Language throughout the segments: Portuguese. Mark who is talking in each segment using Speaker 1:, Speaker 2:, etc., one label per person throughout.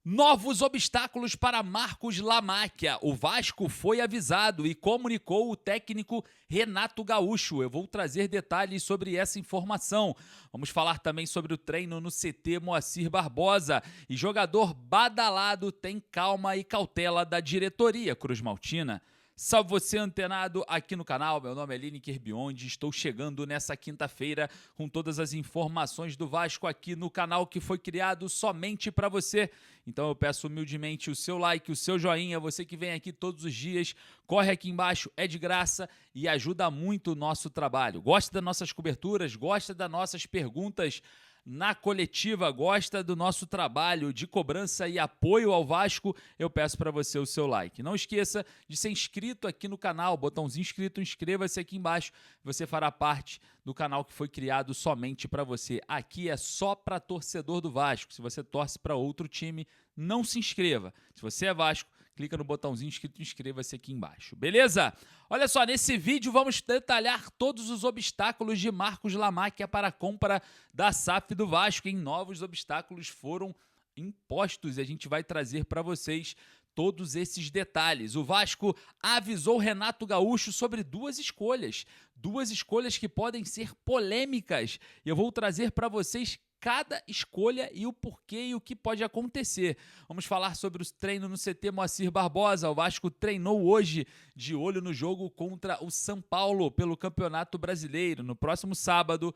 Speaker 1: Novos obstáculos para Marcos Lamáquia. O Vasco foi avisado e comunicou o técnico Renato Gaúcho. Eu vou trazer detalhes sobre essa informação. Vamos falar também sobre o treino no CT Moacir Barbosa. E jogador badalado tem calma e cautela da diretoria cruzmaltina. Salve você antenado aqui no canal, meu nome é Lineker Biondi, estou chegando nessa quinta-feira com todas as informações do Vasco aqui no canal que foi criado somente para você. Então eu peço humildemente o seu like, o seu joinha, você que vem aqui todos os dias, corre aqui embaixo, é de graça e ajuda muito o nosso trabalho. Gosta das nossas coberturas, gosta das nossas perguntas na coletiva, gosta do nosso trabalho de cobrança e apoio ao Vasco, eu peço para você o seu like. Não esqueça de ser inscrito aqui no canal, botãozinho inscrito, inscreva-se aqui embaixo, você fará parte do canal que foi criado somente para você. Aqui é só para torcedor do Vasco, se você torce para outro time, não se inscreva. Se você é Vasco, clica no botãozinho inscrito e inscreva-se aqui embaixo, beleza? Olha só, nesse vídeo vamos detalhar todos os obstáculos de Marcos Lamáquia para a compra da SAF do Vasco. Novos obstáculos foram impostos e a gente vai trazer para vocês todos esses detalhes. O Vasco avisou Renato Gaúcho sobre duas escolhas que podem ser polêmicas. Eu vou trazer para vocês cada escolha e o porquê e o que pode acontecer. Vamos falar sobre o treino no CT Moacir Barbosa. O Vasco treinou hoje de olho no jogo contra o São Paulo pelo Campeonato Brasileiro, no próximo sábado,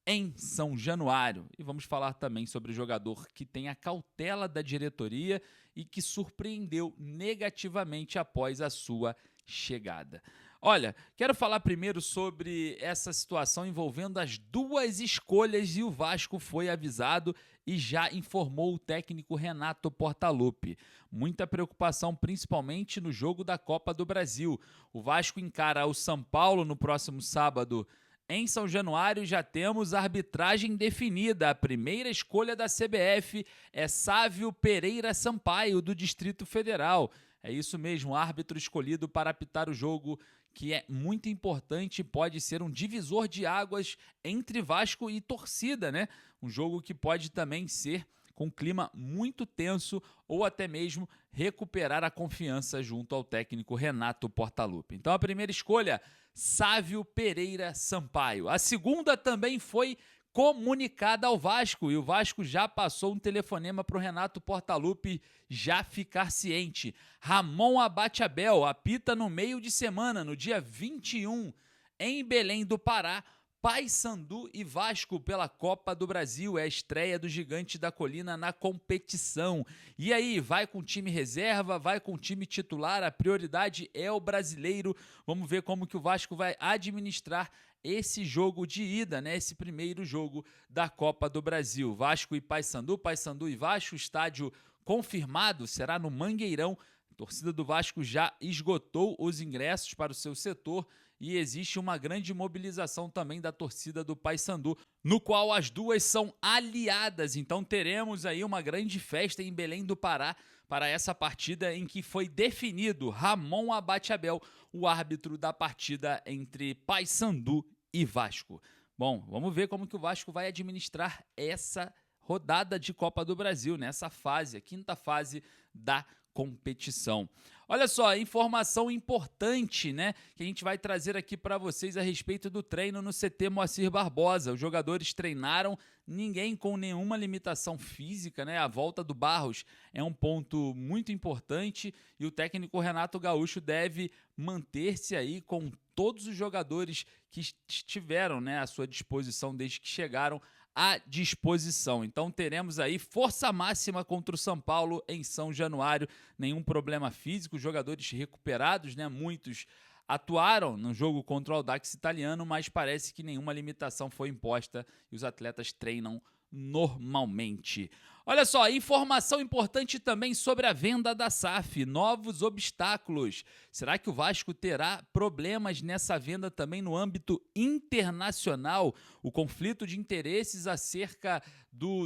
Speaker 1: em São Januário. E vamos falar também sobre o jogador que tem a cautela da diretoria e que surpreendeu negativamente após a sua chegada. Olha, quero falar primeiro sobre essa situação envolvendo as duas escolhas e o Vasco foi avisado e já informou o técnico Renato Portaluppi. Muita preocupação, principalmente no jogo da Copa do Brasil. O Vasco encara o São Paulo no próximo sábado em São Januário. Já temos a arbitragem definida. A primeira escolha da CBF é Sávio Pereira Sampaio, do Distrito Federal. É isso mesmo, árbitro escolhido para apitar o jogo, que é muito importante e pode ser um divisor de águas entre Vasco e torcida, né? Um jogo que pode também ser com clima muito tenso ou até mesmo recuperar a confiança junto ao técnico Renato Portaluppi. Então a primeira escolha, Sávio Pereira Sampaio. A segunda também foi comunicada ao Vasco e o Vasco já passou um telefonema para o Renato Portaluppi já ficar ciente. Ramon Abate-Abel apita no meio de semana, no dia 21, em Belém do Pará, Paysandu e Vasco pela Copa do Brasil. É a estreia do Gigante da Colina na competição. E aí, vai com o time reserva, vai com o time titular? A prioridade é o brasileiro. Vamos ver como que o Vasco vai administrar esse jogo de ida, né? Esse primeiro jogo da Copa do Brasil. Vasco e Paysandu, Paysandu e Vasco, estádio confirmado, será no Mangueirão. A torcida do Vasco já esgotou os ingressos para o seu setor e existe uma grande mobilização também da torcida do Paysandu, no qual as duas são aliadas. Então teremos aí uma grande festa em Belém do Pará para essa partida em que foi definido Ramon Abate-Abel, o árbitro da partida entre Paysandu e Vasco. Bom, vamos ver como que o Vasco vai administrar essa rodada de Copa do Brasil, nessa fase, a quinta fase da competição. Olha só, informação importante, né, que a gente vai trazer aqui para vocês a respeito do treino no CT Moacir Barbosa. Os jogadores treinaram, ninguém com nenhuma limitação física, né? A volta do Barros é um ponto muito importante e o técnico Renato Gaúcho deve manter-se aí com todos os jogadores que estiveram, né, à sua disposição desde que chegaram à disposição. Então teremos aí força máxima contra o São Paulo em São Januário, nenhum problema físico, jogadores recuperados, né? Muitos atuaram no jogo contra o Audax Italiano, mas parece que nenhuma limitação foi imposta e os atletas treinam normalmente. Olha só, informação importante também sobre a venda da SAF, novos obstáculos. Será que o Vasco terá problemas nessa venda também no âmbito internacional? O conflito de interesses acerca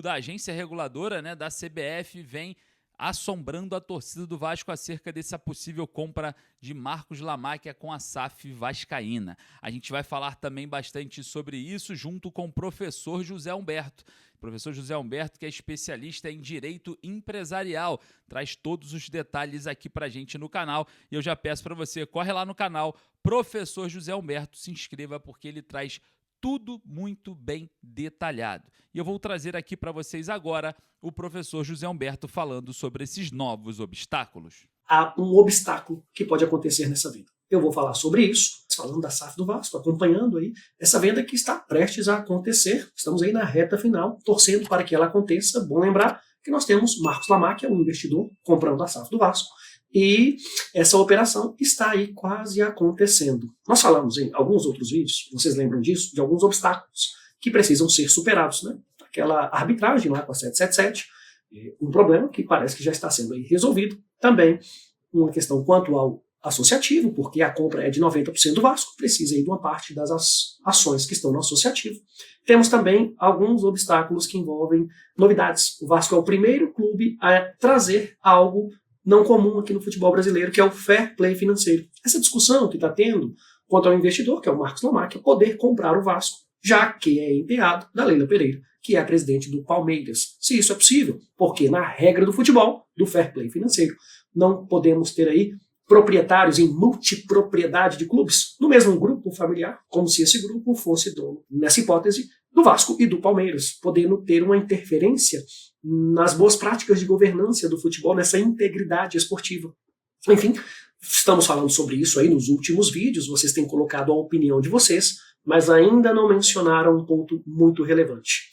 Speaker 1: da agência reguladora, né, da CBF, vem assombrando a torcida do Vasco acerca dessa possível compra de Marcos Lamáquia com a SAF vascaína. A gente vai falar também bastante sobre isso junto com o professor José Humberto. Professor José Humberto, que é especialista em direito empresarial, traz todos os detalhes aqui pra gente no canal. E eu já peço para você, corre lá no canal, Professor José Humberto, se inscreva porque ele traz tudo muito bem detalhado. E eu vou trazer aqui para vocês agora o professor José Humberto falando sobre esses novos obstáculos.
Speaker 2: Há um obstáculo que pode acontecer nessa venda. Eu vou falar sobre isso, falando da SAF do Vasco, acompanhando aí essa venda que está prestes a acontecer. Estamos aí na reta final, torcendo para que ela aconteça. Bom lembrar que nós temos Marcos Lamáquia, um investidor, comprando a SAF do Vasco, e essa operação está aí quase acontecendo. Nós falamos em alguns outros vídeos, vocês lembram disso, de alguns obstáculos que precisam ser superados, né? Aquela arbitragem lá com a 777, um problema que parece que já está sendo aí resolvido. Também uma questão quanto ao associativo, porque a compra é de 90% do Vasco, precisa aí de uma parte das ações que estão no associativo. Temos também alguns obstáculos que envolvem novidades. O Vasco é o primeiro clube a trazer algo não comum aqui no futebol brasileiro, que é o fair play financeiro. Essa discussão que está tendo quanto ao investidor, que é o Marcos Lamáquia, poder comprar o Vasco, já que é enteado da Leila Pereira, que é a presidente do Palmeiras. Se isso é possível, porque na regra do futebol, do fair play financeiro, não podemos ter aí proprietários em multipropriedade de clubes no mesmo grupo familiar, como se esse grupo fosse dono, nessa hipótese, do Vasco e do Palmeiras, podendo ter uma interferência nas boas práticas de governança do futebol, nessa integridade esportiva. Enfim, estamos falando sobre isso aí nos últimos vídeos, vocês têm colocado a opinião de vocês, mas ainda não mencionaram um ponto muito relevante.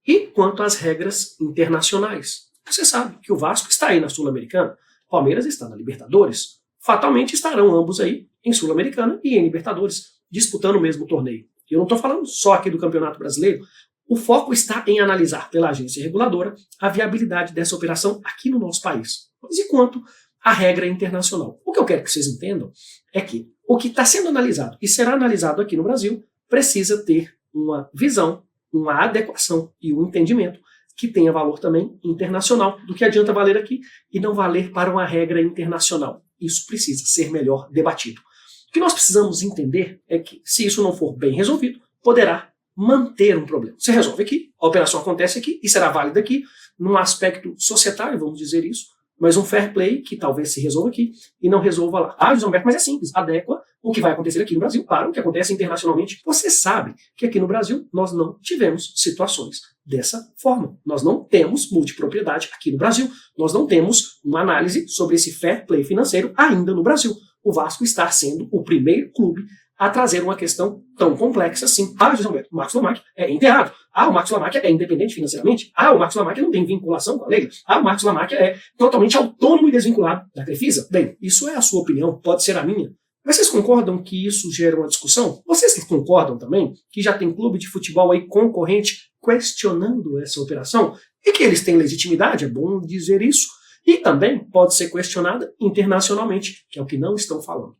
Speaker 2: E quanto às regras internacionais? Você sabe que o Vasco está aí na Sul-Americana, o Palmeiras está na Libertadores, fatalmente estarão ambos aí em Sul-Americana e em Libertadores, disputando o mesmo torneio. E eu não estou falando só aqui do Campeonato Brasileiro, o foco está em analisar pela agência reguladora a viabilidade dessa operação aqui no nosso país. Mas e quanto à regra internacional? O que eu quero que vocês entendam é que o que está sendo analisado e será analisado aqui no Brasil precisa ter uma visão, uma adequação e um entendimento que tenha valor também internacional, do que adianta valer aqui e não valer para uma regra internacional. Isso precisa ser melhor debatido. O que nós precisamos entender é que, se isso não for bem resolvido, poderá manter um problema. Você resolve aqui, a operação acontece aqui e será válida aqui, num aspecto societário, vamos dizer isso, mas um fair play que talvez se resolva aqui e não resolva lá. Ah, José Humberto, mas é simples, adequa o que vai acontecer aqui no Brasil para o que acontece internacionalmente. Você sabe que aqui no Brasil nós não tivemos situações dessa forma. Nós não temos multipropriedade aqui no Brasil. Nós não temos uma análise sobre esse fair play financeiro ainda no Brasil. O Vasco está sendo o primeiro clube a trazer uma questão tão complexa assim. Ah, José Humberto, o Marcos Lamáquia é enterrado. Ah, o Marcos Lamáquia é independente financeiramente. Ah, o Marcos Lamáquia não tem vinculação com a Leila. Ah, o Marcos Lamáquia é totalmente autônomo e desvinculado da Crefisa. Bem, isso é a sua opinião, pode ser a minha. Mas vocês concordam que isso gera uma discussão? Vocês concordam também que já tem clube de futebol aí concorrente questionando essa operação? E que eles têm legitimidade, é bom dizer isso. E também pode ser questionada internacionalmente, que é o que não estão falando.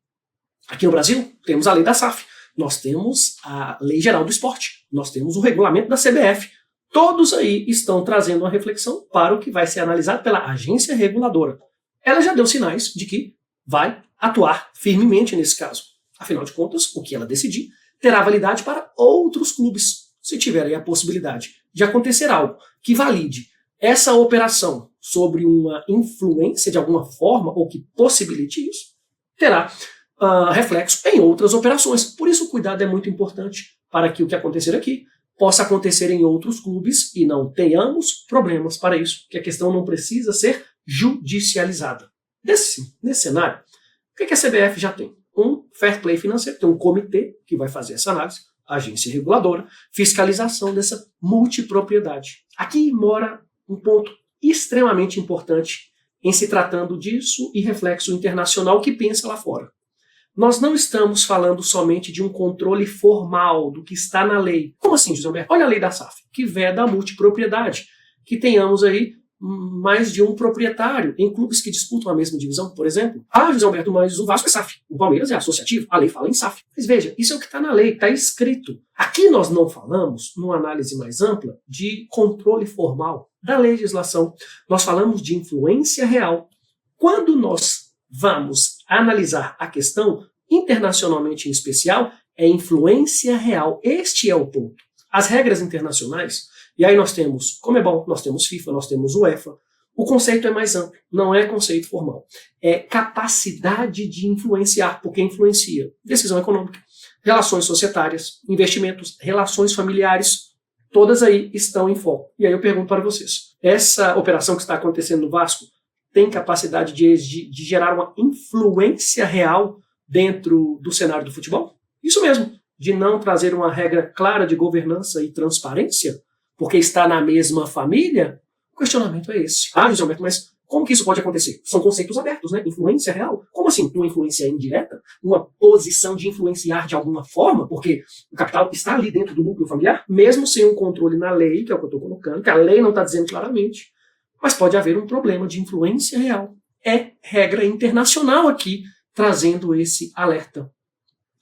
Speaker 2: Aqui no Brasil, temos a lei da SAF, nós temos a Lei Geral do Esporte, nós temos o regulamento da CBF. Todos aí estão trazendo uma reflexão para o que vai ser analisado pela agência reguladora. Ela já deu sinais de que vai atuar firmemente nesse caso. Afinal de contas, o que ela decidir terá validade para outros clubes, se tiverem a possibilidade de acontecer algo que valide essa operação sobre uma influência de alguma forma ou que possibilite isso, terá reflexo em outras operações. Por isso o cuidado é muito importante para que o que acontecer aqui possa acontecer em outros clubes e não tenhamos problemas para isso, que a questão não precisa ser judicializada. Nesse cenário, o que a CBF já tem? Um fair play financeiro, tem um comitê que vai fazer essa análise, agência reguladora, fiscalização dessa multipropriedade. Aqui mora um ponto extremamente importante em se tratando disso e reflexo internacional que pensa lá fora. Nós não estamos falando somente de um controle formal do que está na lei. Como assim, José Humberto? Olha a lei da SAF, que veda a multipropriedade, que tenhamos aí mais de um proprietário em clubes que disputam a mesma divisão, por exemplo. Ah, José Humberto, mas o Vasco é SAF, o Palmeiras é associativo, a lei fala em SAF. Mas veja, isso é o que está na lei, está escrito. Aqui nós não falamos, numa análise mais ampla, de controle formal da legislação. Nós falamos de influência real. Quando nós vamos analisar a questão internacionalmente em especial, é influência real. Este é o ponto. As regras internacionais, E aí nós temos Conmebol, nós temos FIFA, nós temos UEFA. O conceito é mais amplo, não é conceito formal. É capacidade de influenciar, porque influencia decisão econômica, relações societárias, investimentos, relações familiares, todas aí estão em foco. E aí eu pergunto para vocês, essa operação que está acontecendo no Vasco tem capacidade de gerar uma influência real dentro do cenário do futebol? Isso mesmo, de não trazer uma regra clara de governança e transparência, porque está na mesma família? O questionamento é esse. Ah, José Alberto, mas como que isso pode acontecer? São conceitos abertos, né? Influência real. Como assim? Uma influência indireta? Uma posição de influenciar de alguma forma? Porque o capital está ali dentro do núcleo familiar, mesmo sem um controle na lei, que é o que eu estou colocando, que a lei não está dizendo claramente, mas pode haver um problema de influência real. É regra internacional aqui, trazendo esse alerta.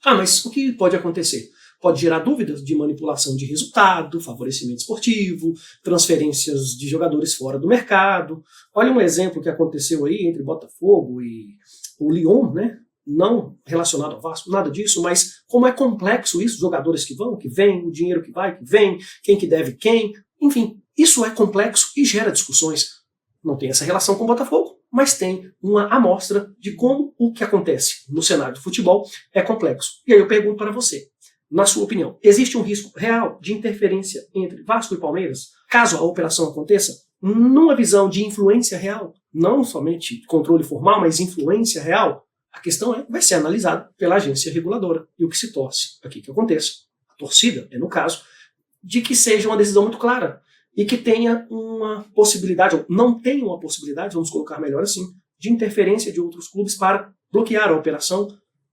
Speaker 2: Ah, mas o que pode acontecer? Pode gerar dúvidas de manipulação de resultado, favorecimento esportivo, transferências de jogadores fora do mercado. Olha um exemplo que aconteceu aí entre Botafogo e o Lyon, né? Não relacionado ao Vasco, nada disso, mas como é complexo isso, jogadores que vão, que vêm, o dinheiro que vai, que vem, quem que deve quem, enfim, isso é complexo e gera discussões. Não tem essa relação com o Botafogo, mas tem uma amostra de como o que acontece no cenário do futebol é complexo. E aí eu pergunto para você, na sua opinião, existe um risco real de interferência entre Vasco e Palmeiras, caso a operação aconteça, numa visão de influência real, não somente controle formal, mas influência real? A questão vai ser analisada pela agência reguladora. E o que se torce aqui que aconteça, a torcida, no caso, de que seja uma decisão muito clara e que tenha uma possibilidade, ou não tenha uma possibilidade, vamos colocar melhor assim, de interferência de outros clubes para bloquear a operação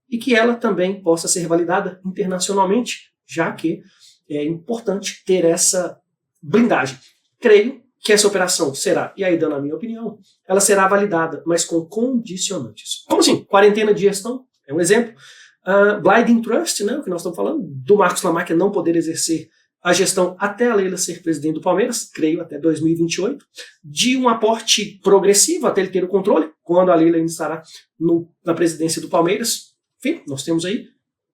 Speaker 2: e que ela também possa ser validada internacionalmente, já que é importante ter essa blindagem. Creio que essa operação será, e aí dando a minha opinião, ela será validada, mas com condicionantes. Como assim? Quarentena de gestão, é um exemplo. Blinding Trust, né, o que nós estamos falando, do Marcos Lamáquia não poder exercer a gestão até a Leila ser presidente do Palmeiras, creio até 2028, de um aporte progressivo até ele ter o controle, quando a Leila ainda estará na presidência do Palmeiras. Enfim, nós temos aí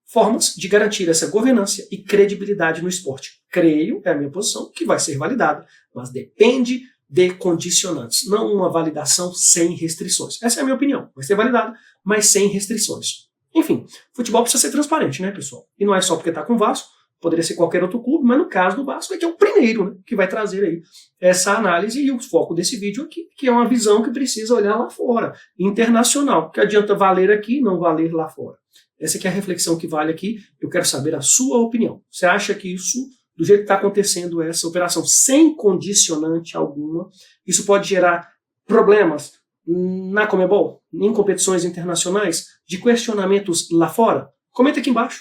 Speaker 2: formas de garantir essa governança e credibilidade no esporte. Creio, é a minha posição, que vai ser validada, mas depende de condicionantes, não uma validação sem restrições. Essa é a minha opinião, vai ser validada, mas sem restrições. Enfim, futebol precisa ser transparente, né, pessoal? E não é só porque está com o Vasco, poderia ser qualquer outro clube, mas no caso do Vasco é que é o primeiro, né, que vai trazer aí essa análise e o foco desse vídeo aqui, que é uma visão que precisa olhar lá fora, internacional, que adianta valer aqui e não valer lá fora. Essa aqui é a reflexão que vale aqui, eu quero saber a sua opinião. Você acha que isso, do jeito que está acontecendo essa operação, sem condicionante alguma, isso pode gerar problemas na Conmebol, em competições internacionais, de questionamentos lá fora? Comenta aqui embaixo.